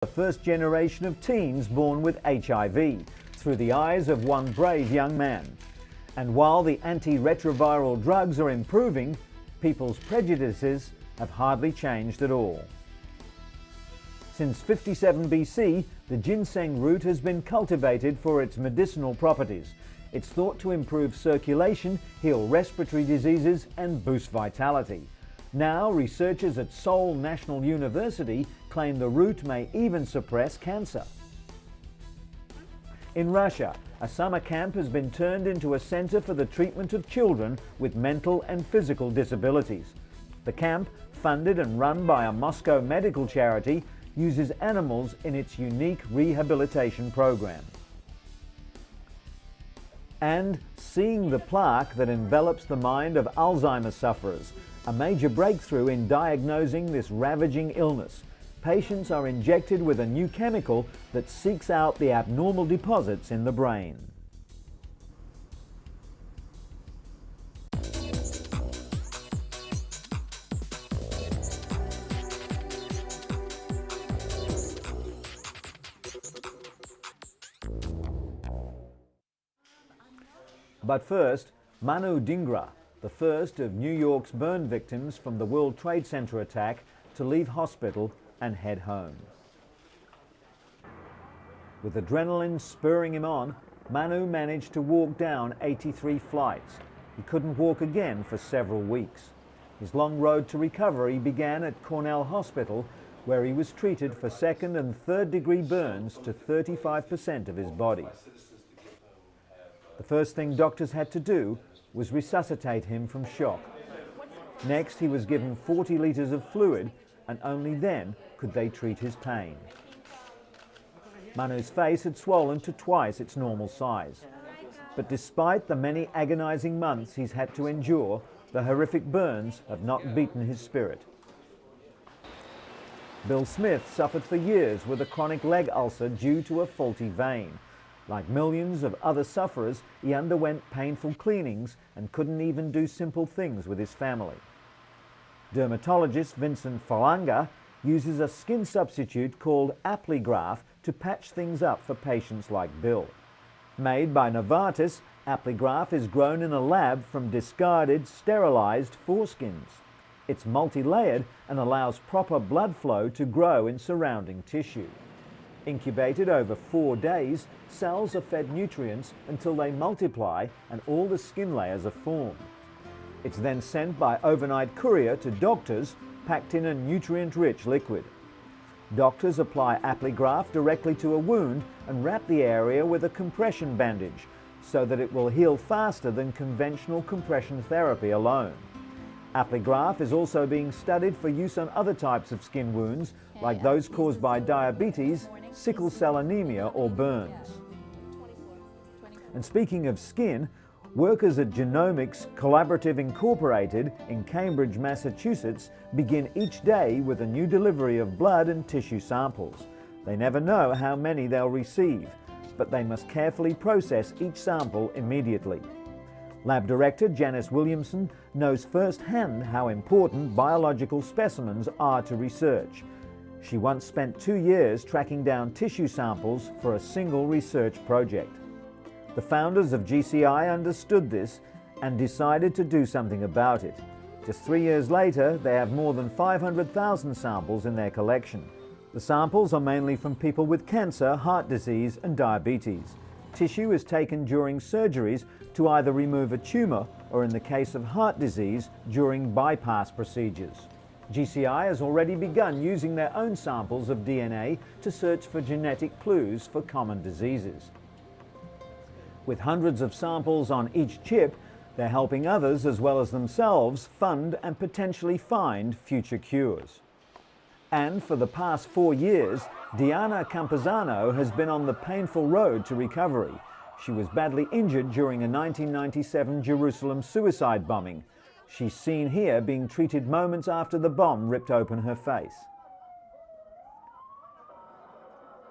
The first generation of teens born with HIV through the eyes of one brave young man. And while the antiretroviral drugs are improving, people's prejudices have hardly changed at all. Since 57 BC, the ginseng root has been cultivated for its medicinal properties. It's thought to improve circulation, heal respiratory diseases, and boost vitality. Now, researchers at Seoul National University claim the root may even suppress cancer. In Russia, a summer camp has been turned into a center for the treatment of children with mental and physical disabilities. The camp, funded and run by a Moscow medical charity, uses animals in its unique rehabilitation program. And seeing the plaque that envelops the mind of Alzheimer's sufferers, a major breakthrough in diagnosing this ravaging illness. Patients are injected with a new chemical that seeks out the abnormal deposits in the brain. But first, Manu Dhingra, the first of New York's burn victims from the World Trade Center attack, to leave hospital and head home. With adrenaline spurring him on, Manu managed to walk down 83 flights. He couldn't walk again for several weeks. His long road to recovery began at Cornell Hospital, where he was treated for second and third degree burns to 35% of his body. The first thing doctors had to do was resuscitate him from shock. Next, he was given 40 litres of fluid, and only then could they treat his pain. Manu's face had swollen to twice its normal size. But despite the many agonizing months he's had to endure, the horrific burns have not beaten his spirit. Bill Smith suffered for years with a chronic leg ulcer due to a faulty vein. Like millions of other sufferers, he underwent painful cleanings and couldn't even do simple things with his family. Dermatologist Vincent Falanga uses a skin substitute called Apligraf to patch things up for patients like Bill. Made by Novartis, Apligraf is grown in a lab from discarded, sterilized foreskins. It's multi-layered and allows proper blood flow to grow in surrounding tissue. Incubated over 4 days, cells are fed nutrients until they multiply and all the skin layers are formed. It's then sent by overnight courier to doctors, packed in a nutrient-rich liquid. Doctors apply Apligraf directly to a wound and wrap the area with a compression bandage so that it will heal faster than conventional compression therapy alone. Apligraf is also being studied for use on other types of skin wounds, like those caused by diabetes, sickle cell anemia, or burns. And speaking of skin, workers at Genomics Collaborative Incorporated in Cambridge, Massachusetts, begin each day with a new delivery of blood and tissue samples. They never know how many they'll receive, but they must carefully process each sample immediately. Lab Director Janice Williamson knows firsthand how important biological specimens are to research. She once spent 2 years tracking down tissue samples for a single research project. The founders of GCI understood this and decided to do something about it. Just 3 years later, they have more than 500,000 samples in their collection. The samples are mainly from people with cancer, heart disease, and diabetes. Tissue is taken during surgeries to either remove a tumor or, in the case of heart disease, during bypass procedures. GCI has already begun using their own samples of DNA to search for genetic clues for common diseases. With hundreds of samples on each chip, they're helping others as well as themselves fund and potentially find future cures. And for the past 4 years, Diana Campuzano has been on the painful road to recovery. She was badly injured during a 1997 Jerusalem suicide bombing. She's seen here being treated moments after the bomb ripped open her face.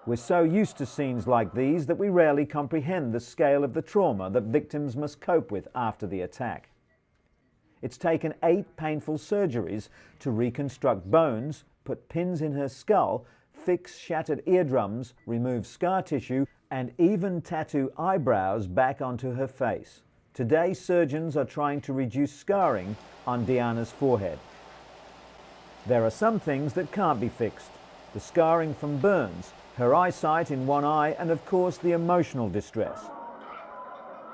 We're so used to scenes like these that we rarely comprehend the scale of the trauma that victims must cope with after the attack. It's taken 8 painful surgeries to reconstruct bones, put pins in her skull, fix shattered eardrums, remove scar tissue, and even tattoo eyebrows back onto her face. Today, surgeons are trying to reduce scarring on Diana's forehead. There are some things that can't be fixed. The scarring from burns, her eyesight in one eye, and of course the emotional distress.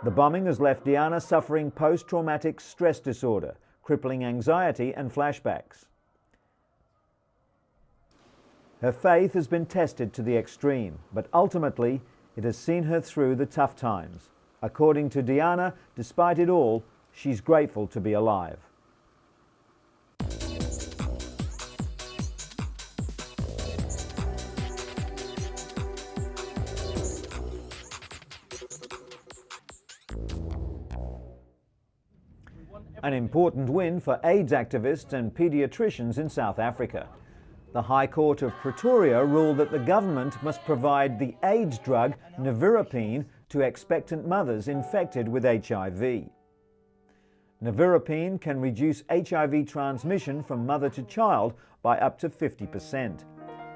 The bombing has left Diana suffering post-traumatic stress disorder, crippling anxiety and flashbacks. Her faith has been tested to the extreme, but ultimately it has seen her through the tough times. According to Diana, despite it all, she's grateful to be alive. An important win for AIDS activists and paediatricians in South Africa. The High Court of Pretoria ruled that the government must provide the AIDS drug nevirapine to expectant mothers infected with HIV. Nevirapine can reduce HIV transmission from mother to child by up to 50%.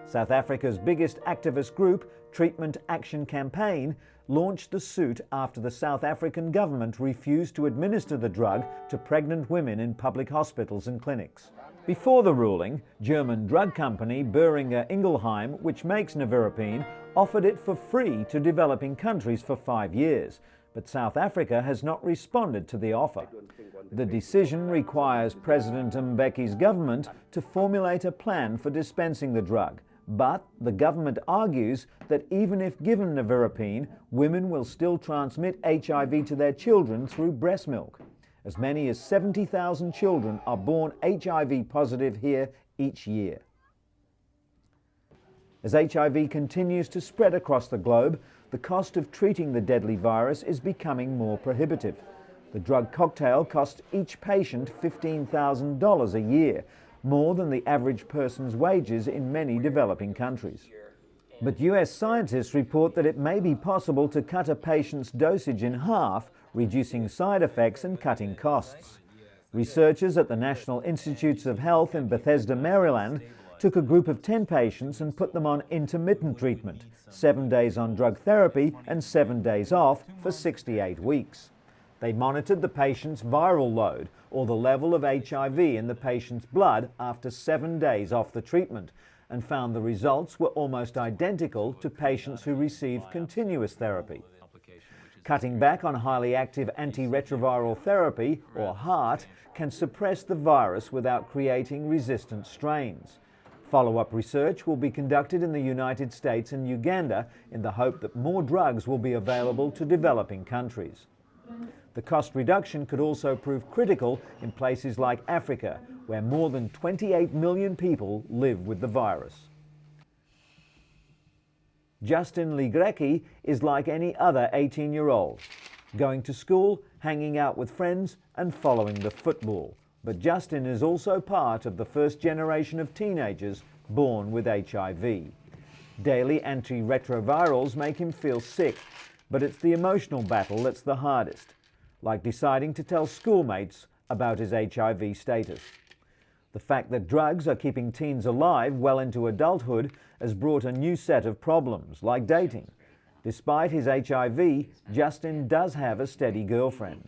South Africa's biggest activist group, Treatment Action Campaign, launched the suit after the South African government refused to administer the drug to pregnant women in public hospitals and clinics. Before the ruling, German drug company Boehringer Ingelheim, which makes nevirapine, offered it for free to developing countries for 5 years, but South Africa has not responded to the offer. The decision requires President Mbeki's government to formulate a plan for dispensing the drug, but the government argues that even if given nevirapine, women will still transmit HIV to their children through breast milk. As many as 70,000 children are born HIV positive here each year. As HIV continues to spread across the globe, the cost of treating the deadly virus is becoming more prohibitive. The drug cocktail costs each patient $15,000 a year, more than the average person's wages in many developing countries. But US scientists report that it may be possible to cut a patient's dosage in half, reducing side effects and cutting costs. Researchers at the National Institutes of Health in Bethesda, Maryland, took a group of 10 patients and put them on intermittent treatment, 7 days on drug therapy and 7 days off for 68 weeks. They monitored the patient's viral load, or the level of HIV in the patient's blood after 7 days off the treatment, and found the results were almost identical to patients who received continuous therapy. Cutting back on highly active antiretroviral therapy, or HAART, can suppress the virus without creating resistant strains. Follow-up research will be conducted in the United States and Uganda in the hope that more drugs will be available to developing countries. The cost reduction could also prove critical in places like Africa, where more than 28 million people live with the virus. Justin Ligrecki is like any other 18-year-old, going to school, hanging out with friends and following the football. But Justin is also part of the first generation of teenagers born with HIV. Daily antiretrovirals make him feel sick, but it's the emotional battle that's the hardest, like deciding to tell schoolmates about his HIV status. The fact that drugs are keeping teens alive well into adulthood has brought a new set of problems, like dating. Despite his HIV, Justin does have a steady girlfriend.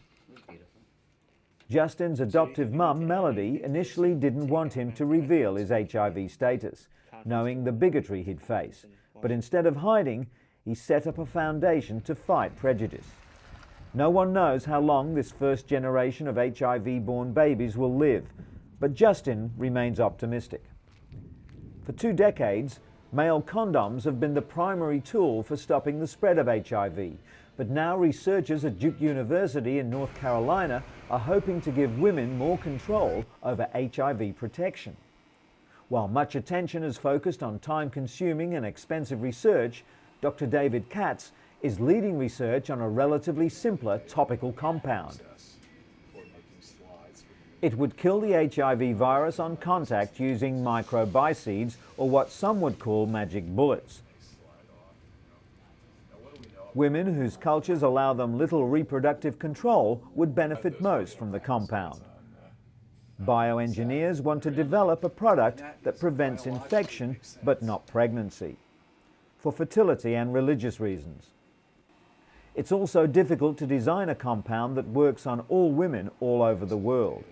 Justin's adoptive mum, Melody, initially didn't want him to reveal his HIV status, knowing the bigotry he'd face. But instead of hiding, he set up a foundation to fight prejudice. No one knows how long this first generation of HIV-born babies will live, but Justin remains optimistic. For 2 decades, male condoms have been the primary tool for stopping the spread of HIV, but now researchers at Duke University in North Carolina are hoping to give women more control over HIV protection. While much attention is focused on time-consuming and expensive research, Dr. David Katz is leading research on a relatively simpler topical compound. It would kill the HIV virus on contact using microbicides, or what some would call magic bullets. Women whose cultures allow them little reproductive control would benefit most from the compound. Bioengineers want to develop a product that prevents infection but not pregnancy, for fertility and religious reasons. It's also difficult to design a compound that works on all women all over the world.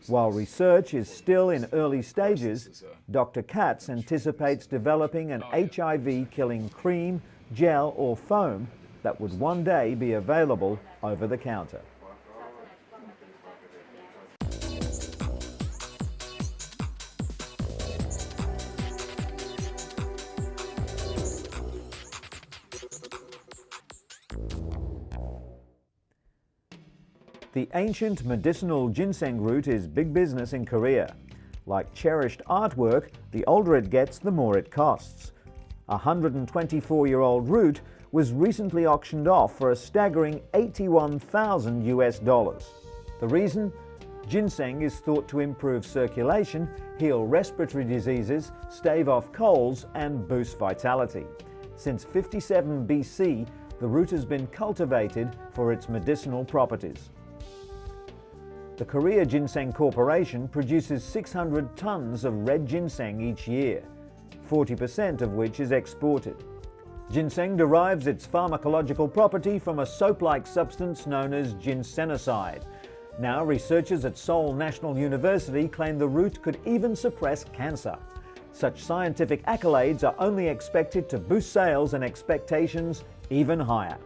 While research is still in early stages, Dr. Katz anticipates developing an HIV-killing cream, gel or foam that would one day be available over the counter. The ancient medicinal ginseng root is big business in Korea. Like cherished artwork, the older it gets, the more it costs. A 124-year-old root was recently auctioned off for a staggering $81,000 US. The reason? Ginseng is thought to improve circulation, heal respiratory diseases, stave off colds, and boost vitality. Since 57 BC, the root has been cultivated for its medicinal properties. The Korea Ginseng Corporation produces 600 tons of red ginseng each year, 40% of which is exported. Ginseng derives its pharmacological property from a soap-like substance known as ginsenoside. Now, researchers at Seoul National University claim the root could even suppress cancer. Such scientific accolades are only expected to boost sales and expectations even higher.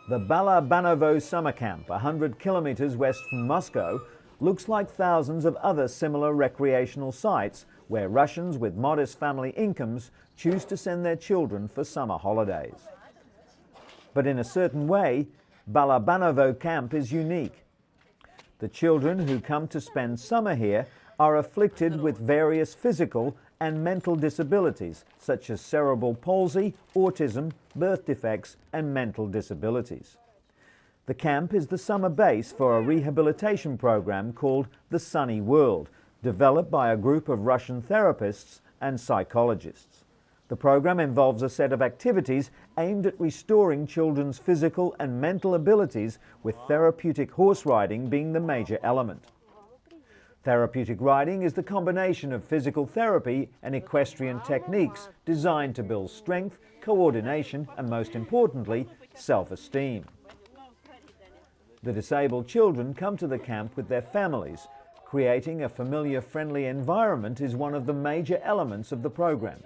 The Balabanovo summer camp, 100 kilometers west from Moscow, looks like thousands of other similar recreational sites where Russians with modest family incomes choose to send their children for summer holidays. But in a certain way, Balabanovo camp is unique. The children who come to spend summer here are afflicted with various physical and mental disabilities such as cerebral palsy, autism, birth defects, and mental disabilities. The camp is the summer base for a rehabilitation program called The Sunny World, developed by a group of Russian therapists and psychologists. The program involves a set of activities aimed at restoring children's physical and mental abilities, with therapeutic horse riding being the major element. Therapeutic riding is the combination of physical therapy and equestrian techniques designed to build strength, coordination, and most importantly, self-esteem. The disabled children come to the camp with their families. Creating a familiar, friendly environment is one of the major elements of the program.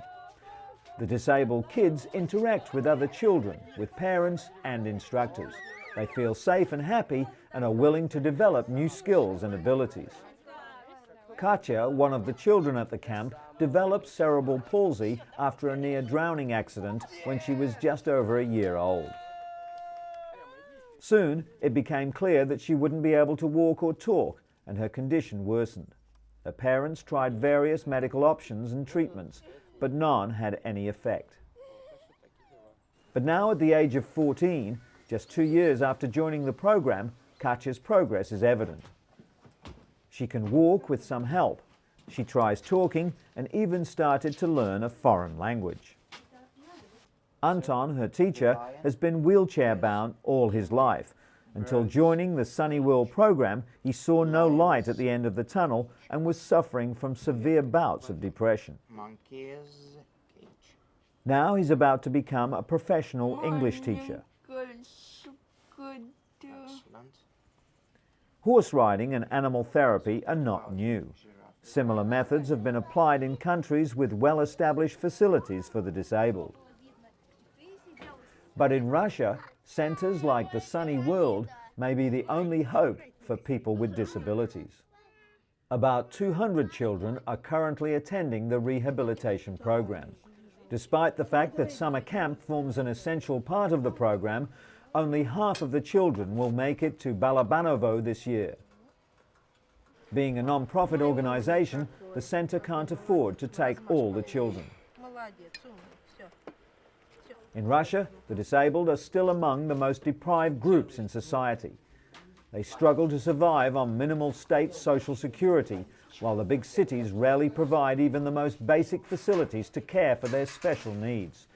The disabled kids interact with other children, with parents and instructors. They feel safe and happy and are willing to develop new skills and abilities. Katya, one of the children at the camp, developed cerebral palsy after a near-drowning accident when she was just over a year old. Soon, it became clear that she wouldn't be able to walk or talk, and her condition worsened. Her parents tried various medical options and treatments, but none had any effect. But now, at the age of 14, just 2 years after joining the program, Katya's progress is evident. She can walk with some help. She tries talking and even started to learn a foreign language. Anton, her teacher, has been wheelchair-bound all his life. Until joining the Sunny World program, he saw no light at the end of the tunnel and was suffering from severe bouts of depression. Now he's about to become a professional English teacher. Horse riding and animal therapy are not new. Similar methods have been applied in countries with well-established facilities for the disabled. But in Russia, centers like the Sunny World may be the only hope for people with disabilities. About 200 children are currently attending the rehabilitation program. Despite the fact that summer camp forms an essential part of the program, only half of the children will make it to Balabanovo this year. Being a non-profit organization, the center can't afford to take all the children. In Russia, the disabled are still among the most deprived groups in society. They struggle to survive on minimal state social security, while the big cities rarely provide even the most basic facilities to care for their special needs.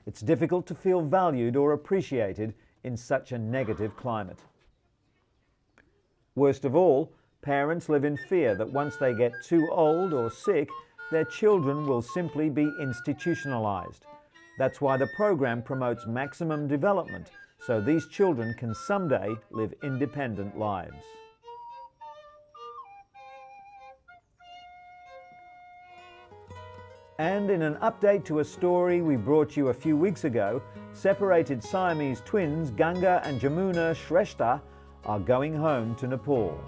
It's difficult to feel valued or appreciated in such a negative climate. Worst of all, parents live in fear that once they get too old or sick, their children will simply be institutionalized. That's why the program promotes maximum development, so these children can someday live independent lives. And in an update to a story we brought you a few weeks ago, separated Siamese twins Ganga and Jamuna Shrestha are going home to Nepal.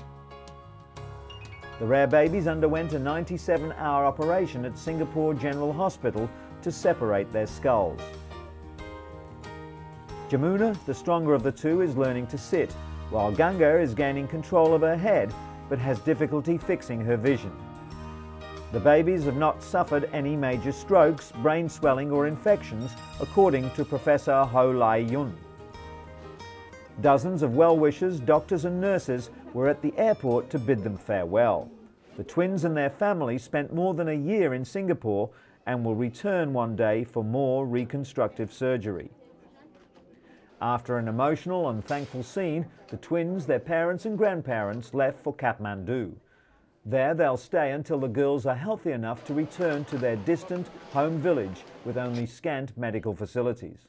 The rare babies underwent a 97-hour operation at Singapore General Hospital to separate their skulls. Jamuna, the stronger of the two, is learning to sit, while Ganga is gaining control of her head but has difficulty fixing her vision. The babies have not suffered any major strokes, brain swelling or infections, according to Professor Ho Lai Yun. Dozens of well-wishers, doctors and nurses were at the airport to bid them farewell. The twins and their family spent more than a year in Singapore and will return one day for more reconstructive surgery. After an emotional and thankful scene, the twins, their parents and grandparents left for Kathmandu. There they'll stay until the girls are healthy enough to return to their distant home village with only scant medical facilities.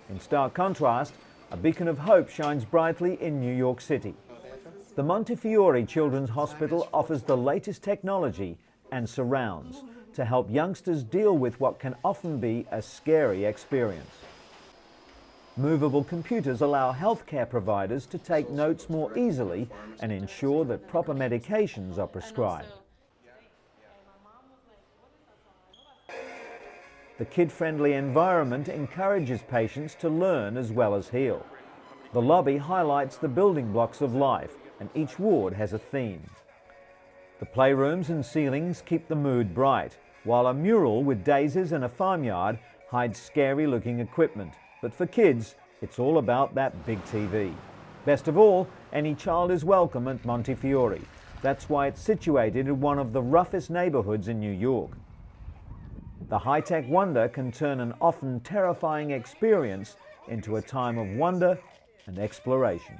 In stark contrast, a beacon of hope shines brightly in New York City. The Montefiore Children's Hospital offers the latest technology and surrounds to help youngsters deal with what can often be a scary experience. Movable computers allow healthcare providers to take notes more easily and ensure that proper medications are prescribed. The kid-friendly environment encourages patients to learn as well as heal. The lobby highlights the building blocks of life, and each ward has a theme. The playrooms and ceilings keep the mood bright, while a mural with daisies and a farmyard hides scary-looking equipment. But for kids, it's all about that big TV. Best of all, any child is welcome at Montefiore. That's why it's situated in one of the roughest neighborhoods in New York. The high-tech wonder can turn an often terrifying experience into a time of wonder and exploration.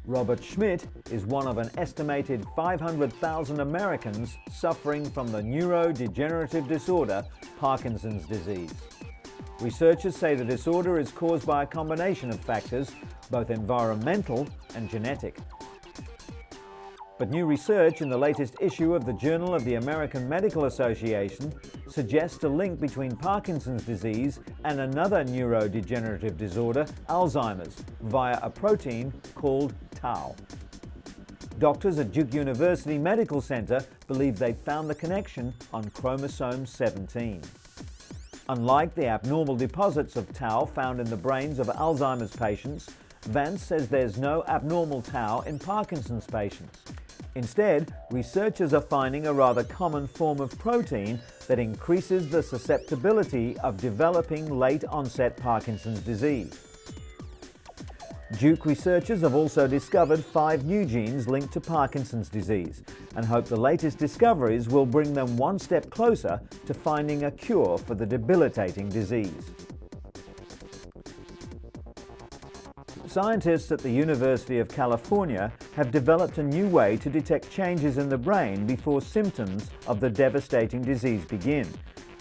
Robert Schmidt is one of an estimated 500,000 Americans suffering from the neurodegenerative disorder Parkinson's disease. Researchers say the disorder is caused by a combination of factors, both environmental and genetic. But new research in the latest issue of the Journal of the American Medical Association suggests a link between Parkinson's disease and another neurodegenerative disorder, Alzheimer's, via a protein called tau. Doctors at Duke University Medical Center believe they've found the connection on chromosome 17. Unlike the abnormal deposits of tau found in the brains of Alzheimer's patients, Vance says there's no abnormal tau in Parkinson's patients. Instead, researchers are finding a rather common form of protein that increases the susceptibility of developing late-onset Parkinson's disease. Duke researchers have also discovered 5 new genes linked to Parkinson's disease and hope the latest discoveries will bring them one step closer to finding a cure for the debilitating disease. Scientists at the University of California have developed a new way to detect changes in the brain before symptoms of the devastating disease begin.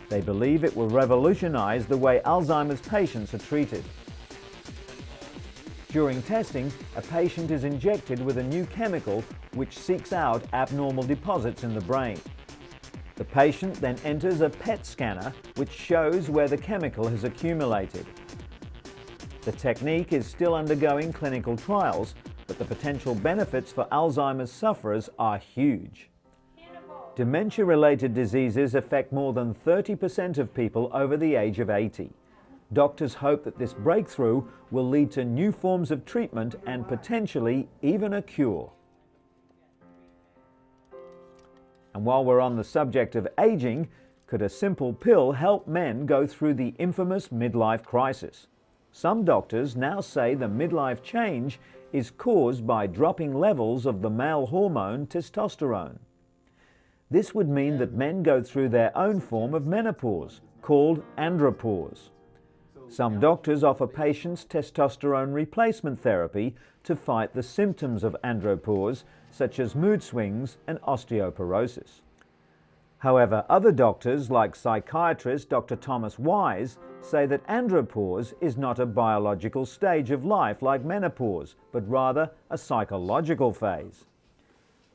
They believe it will revolutionize the way Alzheimer's patients are treated. During testing, a patient is injected with a new chemical which seeks out abnormal deposits in the brain. The patient then enters a PET scanner which shows where the chemical has accumulated. The technique is still undergoing clinical trials, but the potential benefits for Alzheimer's sufferers are huge. Dementia-related diseases affect more than 30% of people over the age of 80. Doctors hope that this breakthrough will lead to new forms of treatment and potentially even a cure. And while we're on the subject of aging, could a simple pill help men go through the infamous midlife crisis? Some doctors now say the midlife change is caused by dropping levels of the male hormone testosterone. This would mean that men go through their own form of menopause, called andropause. Some doctors offer patients testosterone replacement therapy to fight the symptoms of andropause, such as mood swings and osteoporosis. However, other doctors, like psychiatrist Dr. Thomas Wise, say that andropause is not a biological stage of life like menopause, but rather a psychological phase.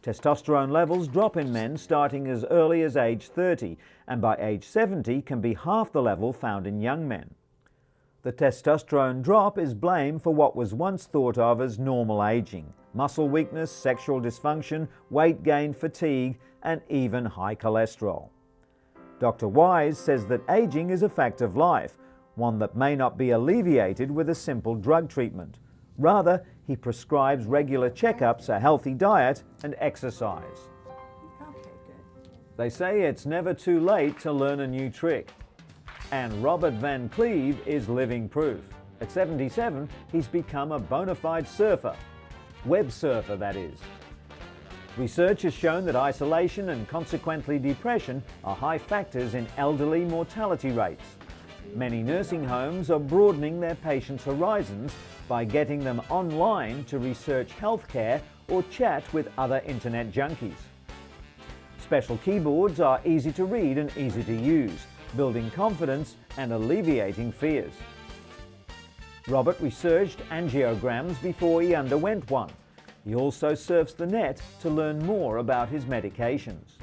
Testosterone levels drop in men starting as early as age 30, and by age 70 can be half the level found in young men. The testosterone drop is blamed for what was once thought of as normal aging: muscle weakness, sexual dysfunction, weight gain, fatigue, and even high cholesterol. Dr. Wise says that aging is a fact of life, one that may not be alleviated with a simple drug treatment. Rather, he prescribes regular checkups, a healthy diet, and exercise. Okay, good. They say it's never too late to learn a new trick. And Robert Van Cleve is living proof. At 77, he's become a bona fide surfer. Web surfer, that is. Research has shown that isolation and consequently depression are high factors in elderly mortality rates. Many nursing homes are broadening their patients' horizons by getting them online to research healthcare or chat with other internet junkies. Special keyboards are easy to read and easy to use, building confidence and alleviating fears. Robert researched angiograms before he underwent one. He also surfs the net to learn more about his medications.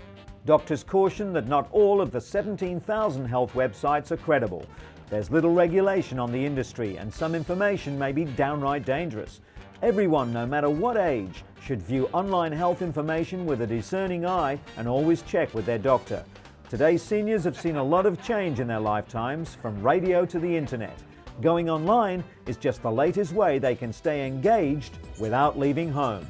Doctors caution that not all of the 17,000 health websites are credible. There's little regulation on the industry, and some information may be downright dangerous. Everyone, no matter what age, should view online health information with a discerning eye and always check with their doctor. Today's seniors have seen a lot of change in their lifetimes, from radio to the internet. Going online is just the latest way they can stay engaged without leaving home.